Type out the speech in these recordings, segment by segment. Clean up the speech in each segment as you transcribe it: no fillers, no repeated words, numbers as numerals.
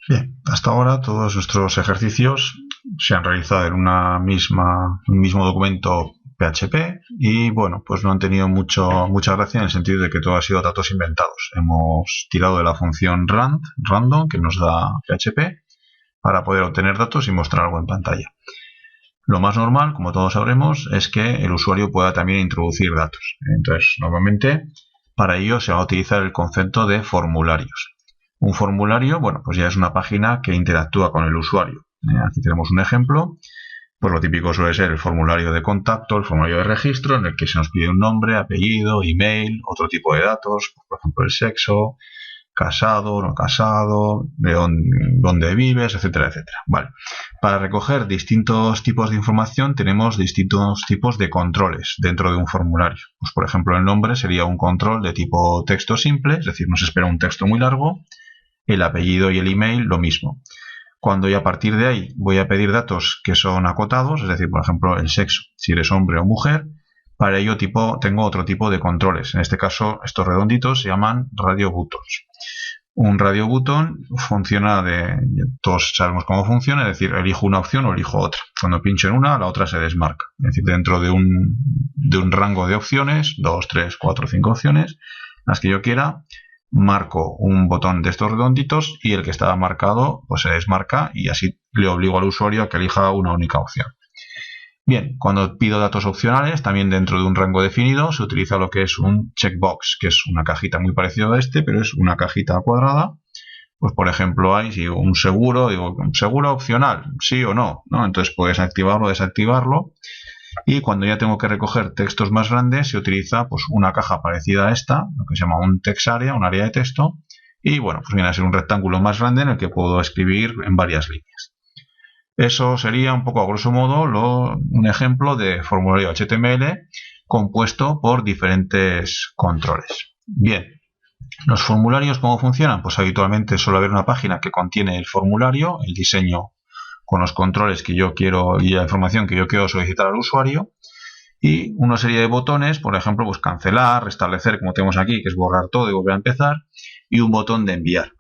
Bien, hasta ahora todos nuestros ejercicios se han realizado en un mismo documento PHP y bueno, pues no han tenido mucha gracia en el sentido de que todo ha sido datos inventados. Hemos tirado de la función random que nos da PHP para poder obtener datos y mostrar algo en pantalla. Lo más normal, como todos sabremos, es que el usuario pueda también introducir datos. Entonces, normalmente para ello se va a utilizar el concepto de formularios. Un formulario, bueno, pues ya es una página que interactúa con el usuario. Aquí tenemos un ejemplo. Pues lo típico suele ser el formulario de contacto, el formulario de registro, en el que se nos pide un nombre, apellido, email, otro tipo de datos, por ejemplo el sexo, casado, no casado, de dónde vives, etcétera, etcétera. Vale. Para recoger distintos tipos de información tenemos distintos tipos de controles dentro de un formulario. Pues por ejemplo el nombre sería un control de tipo texto simple, es decir, no se espera un texto muy largo. El apellido y el email lo mismo. Cuando ya a partir de ahí voy a pedir datos que son acotados, es decir, por ejemplo, el sexo, si eres hombre o mujer, para ello tengo otro tipo de controles. En este caso, estos redonditos se llaman radio buttons. Un radio button funciona todos sabemos cómo funciona, es decir, elijo una opción o elijo otra. Cuando pincho en una, la otra se desmarca. Es decir, dentro de un rango de opciones, 2, 3, 4, 5 opciones, las que yo quiera, marco un botón de estos redonditos y el que estaba marcado pues se desmarca y así le obligo al usuario a que elija una única opción. Bien, cuando pido datos opcionales, también dentro de un rango definido, se utiliza lo que es un checkbox, que es una cajita muy parecida a este, pero es una cajita cuadrada. Pues por ejemplo hay si un seguro, digo, seguro opcional, sí o no, ¿no? Entonces puedes activarlo o desactivarlo. Y cuando ya tengo que recoger textos más grandes, se utiliza pues una caja parecida a esta, lo que se llama un text area, un área de texto. Y bueno, pues viene a ser un rectángulo más grande en el que puedo escribir en varias líneas. Eso sería un poco a grosso modo un ejemplo de formulario HTML compuesto por diferentes controles. Bien, los formularios, ¿cómo funcionan? Pues habitualmente suele haber una página que contiene el formulario, el diseño con los controles que yo quiero y la información que yo quiero solicitar al usuario y una serie de botones, por ejemplo, pues cancelar, restablecer, como tenemos aquí, que es borrar todo y volver a empezar, y un botón de enviar.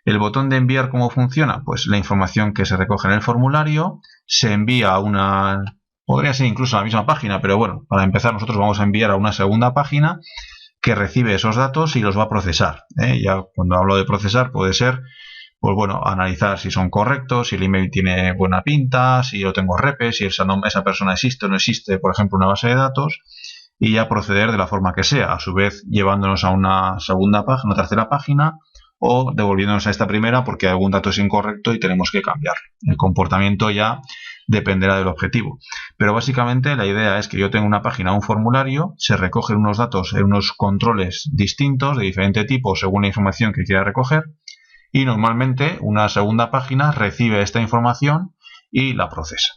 El botón de enviar, ¿cómo funciona? Pues la información que se recoge en el formulario se envía a podría ser incluso a la misma página, pero bueno, para empezar nosotros vamos a enviar a una segunda página que recibe esos datos y los va a procesar. Ya cuando hablo de procesar puede ser pues bueno, analizar si son correctos, si el email tiene buena pinta, si yo tengo repe, si esa persona existe o no existe, por ejemplo, una base de datos, y ya proceder de la forma que sea, a su vez llevándonos a una segunda página, una tercera página, o devolviéndonos a esta primera porque algún dato es incorrecto y tenemos que cambiarlo. El comportamiento ya dependerá del objetivo. Pero básicamente la idea es que yo tengo una página, un formulario, se recogen unos datos en unos controles distintos de diferente tipo según la información que quiera recoger, y normalmente una segunda página recibe esta información y la procesa.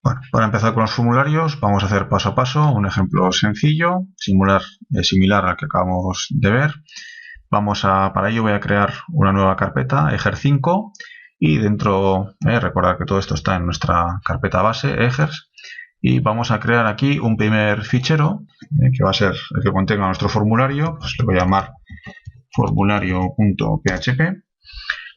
Bueno, para empezar con los formularios vamos a hacer paso a paso un ejemplo sencillo, similar al que acabamos de ver. Para ello voy a crear una nueva carpeta, ejer5, y dentro, recordad que todo esto está en nuestra carpeta base, ejers, y vamos a crear aquí un primer fichero que va a ser el que contenga nuestro formulario, pues le voy a llamar formulario.php.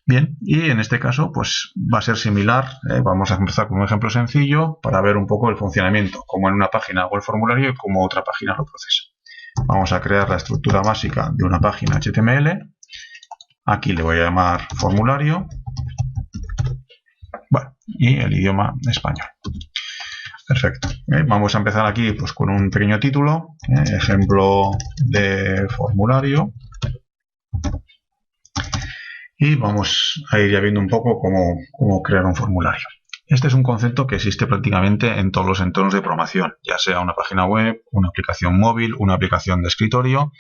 Bien, y en este caso pues va a ser similar, vamos a empezar con un ejemplo sencillo para ver un poco el funcionamiento, como en una página hago el formulario y como otra página lo procesa. Vamos a crear la estructura básica de una página HTML, aquí le voy a llamar formulario, bueno, y el idioma español. Perfecto. Vamos a empezar aquí pues, con un pequeño título, ejemplo de formulario. Y vamos a ir ya viendo un poco cómo crear un formulario. Este es un concepto que existe prácticamente en todos los entornos de programación, ya sea una página web, una aplicación móvil, una aplicación de escritorio.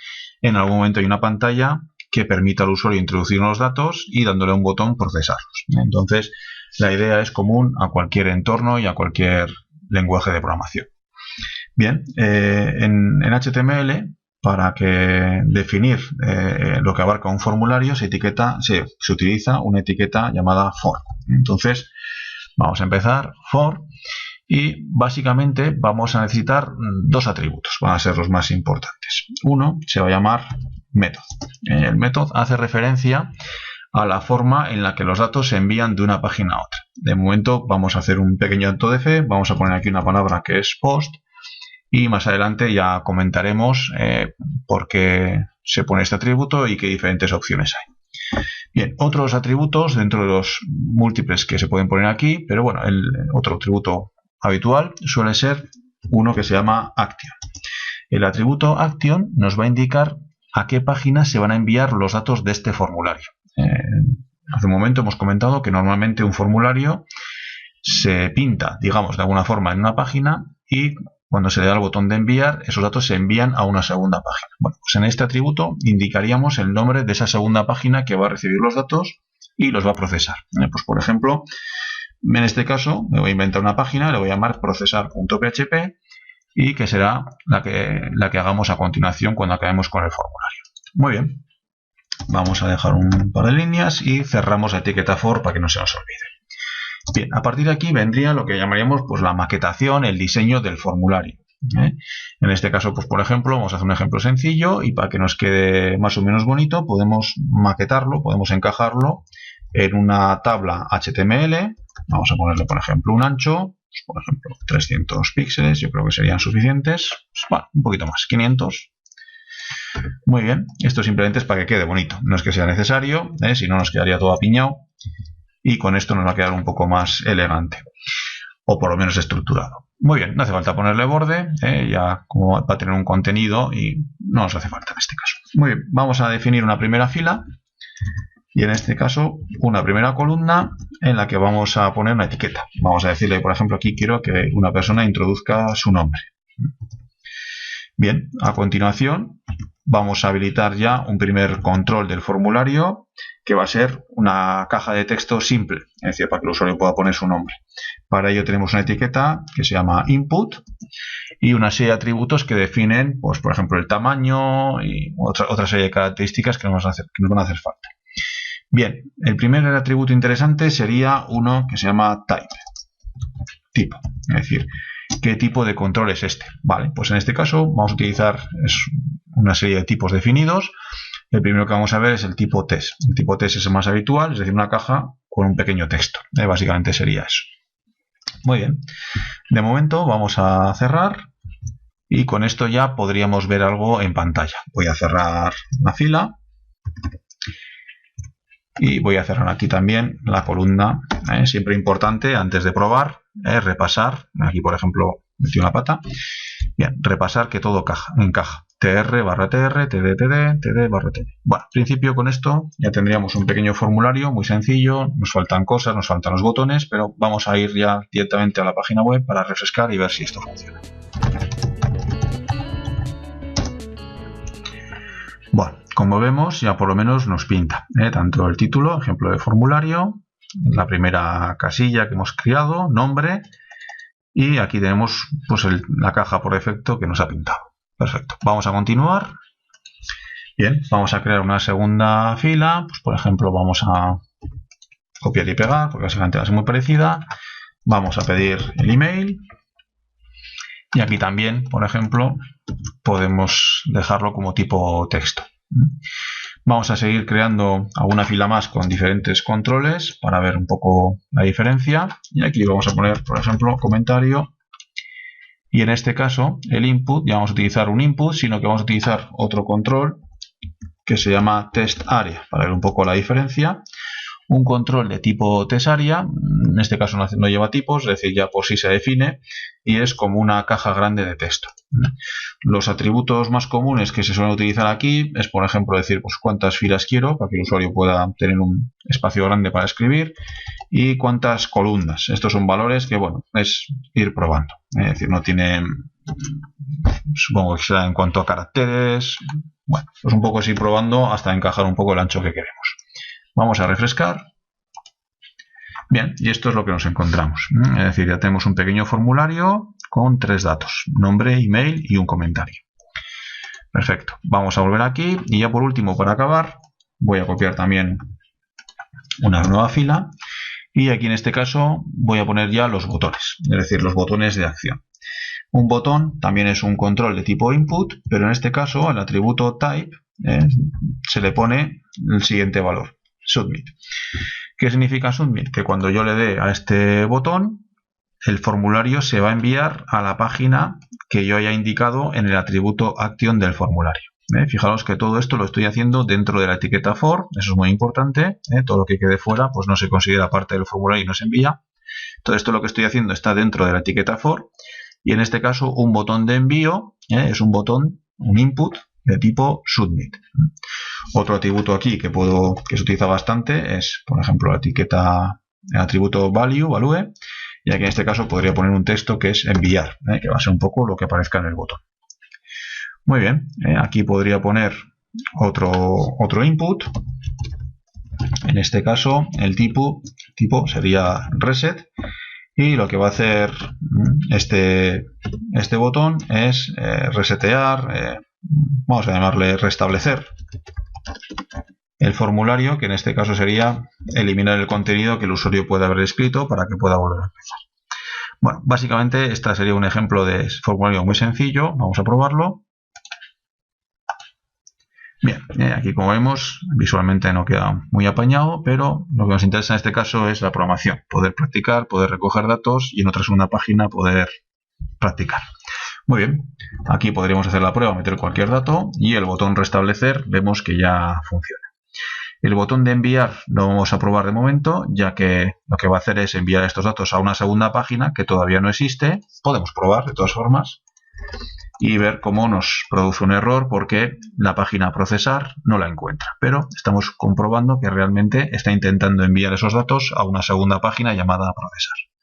En algún momento hay una pantalla que permite al usuario introducir unos datos y dándole un botón procesarlos. Entonces, la idea es común a cualquier entorno y a cualquier lenguaje de programación. Bien, en HTML, para definir lo que abarca un formulario, se utiliza una etiqueta llamada for. Entonces, vamos a empezar for Y básicamente vamos a necesitar dos atributos, van a ser los más importantes. Uno se va a llamar method. El method hace referencia a la forma en la que los datos se envían de una página a otra. De momento vamos a hacer un pequeño acto de fe, vamos a poner aquí una palabra que es post y más adelante ya comentaremos por qué se pone este atributo y qué diferentes opciones hay. Bien, otros atributos dentro de los múltiples que se pueden poner aquí, pero bueno, el otro atributo habitual suele ser uno que se llama action. El atributo action nos va a indicar a qué página se van a enviar los datos de este formulario. Hace un momento hemos comentado que normalmente un formulario se pinta, digamos, de alguna forma en una página y cuando se le da al botón de enviar, esos datos se envían a una segunda página. Bueno, pues en este atributo indicaríamos el nombre de esa segunda página que va a recibir los datos y los va a procesar. Pues por ejemplo, en este caso me voy a inventar una página, le voy a llamar procesar.php y que será la que hagamos a continuación cuando acabemos con el formulario. Muy bien, vamos a dejar un par de líneas y cerramos la etiqueta for para que no se nos olvide. Bien, a partir de aquí vendría lo que llamaríamos pues la maquetación, el diseño del formulario. En este caso, pues por ejemplo, vamos a hacer un ejemplo sencillo y para que nos quede más o menos bonito podemos maquetarlo, podemos encajarlo en una tabla HTML. Vamos a ponerle, por ejemplo, un ancho, pues, por ejemplo, 300 píxeles, yo creo que serían suficientes. Pues, bueno, un poquito más, 500. Muy bien, esto simplemente es para que quede bonito, no es que sea necesario, si no nos quedaría todo apiñado y con esto nos va a quedar un poco más elegante o por lo menos estructurado. Muy bien, no hace falta ponerle borde, ya como va a tener un contenido y no nos hace falta en este caso. Muy bien, vamos a definir una primera fila y en este caso una primera columna en la que vamos a poner una etiqueta. Vamos a decirle, por ejemplo, aquí quiero que una persona introduzca su nombre. Bien, a continuación vamos a habilitar ya un primer control del formulario que va a ser una caja de texto simple, es decir, para que el usuario pueda poner su nombre. Para ello tenemos una etiqueta que se llama input y una serie de atributos que definen, pues, por ejemplo, el tamaño y otra serie de características que nos van a hacer falta. Bien, el primer atributo interesante sería uno que se llama type, tipo, es decir, ¿qué tipo de control es este? Vale, pues en este caso vamos a utilizar una serie de tipos definidos. El primero que vamos a ver es el tipo test. El tipo test es el más habitual, es decir, una caja con un pequeño texto. Básicamente sería eso. Muy bien. De momento vamos a cerrar y con esto ya podríamos ver algo en pantalla. Voy a cerrar la fila y voy a cerrar aquí también la columna. Siempre importante antes de probar repasar. Aquí, por ejemplo, metí una pata. Bien, repasar que todo encaja. tr barra tr, td, td, td barra td. Bueno, en principio con esto ya tendríamos un pequeño formulario muy sencillo. Nos faltan cosas, nos faltan los botones, pero vamos a ir ya directamente a la página web para refrescar y ver si esto funciona. Bueno, como vemos ya por lo menos nos pinta tanto el título, ejemplo de formulario, la primera casilla que hemos creado, nombre, y aquí tenemos pues la caja por defecto que nos ha pintado. Perfecto, vamos a continuar. Bien, vamos a crear una segunda fila, pues por ejemplo vamos a copiar y pegar, porque básicamente va a ser muy parecida. Vamos a pedir el email y aquí también, por ejemplo, podemos dejarlo como tipo texto. Vamos a seguir creando alguna fila más con diferentes controles para ver un poco la diferencia. Y aquí vamos a poner, por ejemplo, comentario. Y en este caso, el input, ya vamos a utilizar un input, sino que vamos a utilizar otro control que se llama test area, para ver un poco la diferencia. Un control de tipo test area, en este caso no lleva tipos, es decir, ya por sí se define y es como una caja grande de texto. Los atributos más comunes que se suelen utilizar aquí es, por ejemplo, decir pues cuántas filas quiero para que el usuario pueda tener un espacio grande para escribir y cuántas columnas. Estos son valores que, bueno, es ir probando. Es decir, no tiene, supongo que será en cuanto a caracteres. Bueno, pues un poco es ir probando hasta encajar un poco el ancho que queremos. Vamos a refrescar. Bien, y esto es lo que nos encontramos. Es decir, ya tenemos un pequeño formulario con 3 datos, nombre, email y un comentario. Perfecto, vamos a volver aquí y ya por último, para acabar, voy a copiar también una nueva fila Y aquí en este caso voy a poner ya los botones, es decir, los botones de acción. Un botón también es un control de tipo input, pero en este caso al atributo type se le pone el siguiente valor, submit. ¿Qué significa submit? Que cuando yo le dé a este botón, el formulario se va a enviar a la página que yo haya indicado en el atributo action del formulario. Fijaros que todo esto lo estoy haciendo dentro de la etiqueta for, eso es muy importante. Todo lo que quede fuera pues no se considera parte del formulario y no se envía. Todo esto lo que estoy haciendo está dentro de la etiqueta for, y en este caso un botón de envío es un botón, un input de tipo submit. Otro atributo aquí que se utiliza bastante es, por ejemplo, la etiqueta, el atributo value, y aquí en este caso podría poner un texto que es enviar, que va a ser un poco lo que aparezca en el botón. Muy bien, aquí podría poner otro input. En este caso el tipo sería reset, y lo que va a hacer este botón es resetear, vamos a llamarle restablecer el formulario, que en este caso sería eliminar el contenido que el usuario puede haber escrito para que pueda volver a empezar. Bueno, básicamente este sería un ejemplo de formulario muy sencillo. Vamos a probarlo. Bien, aquí como vemos visualmente no queda muy apañado, pero lo que nos interesa en este caso es la programación, poder practicar, poder recoger datos y en otra segunda página poder practicar. Muy bien, aquí podríamos hacer la prueba, meter cualquier dato, y el botón restablecer vemos que ya funciona. El botón de enviar lo vamos a probar de momento, ya que lo que va a hacer es enviar estos datos a una segunda página que todavía no existe. Podemos probar de todas formas y ver cómo nos produce un error porque la página a procesar no la encuentra, pero estamos comprobando que realmente está intentando enviar esos datos a una segunda página llamada a procesar.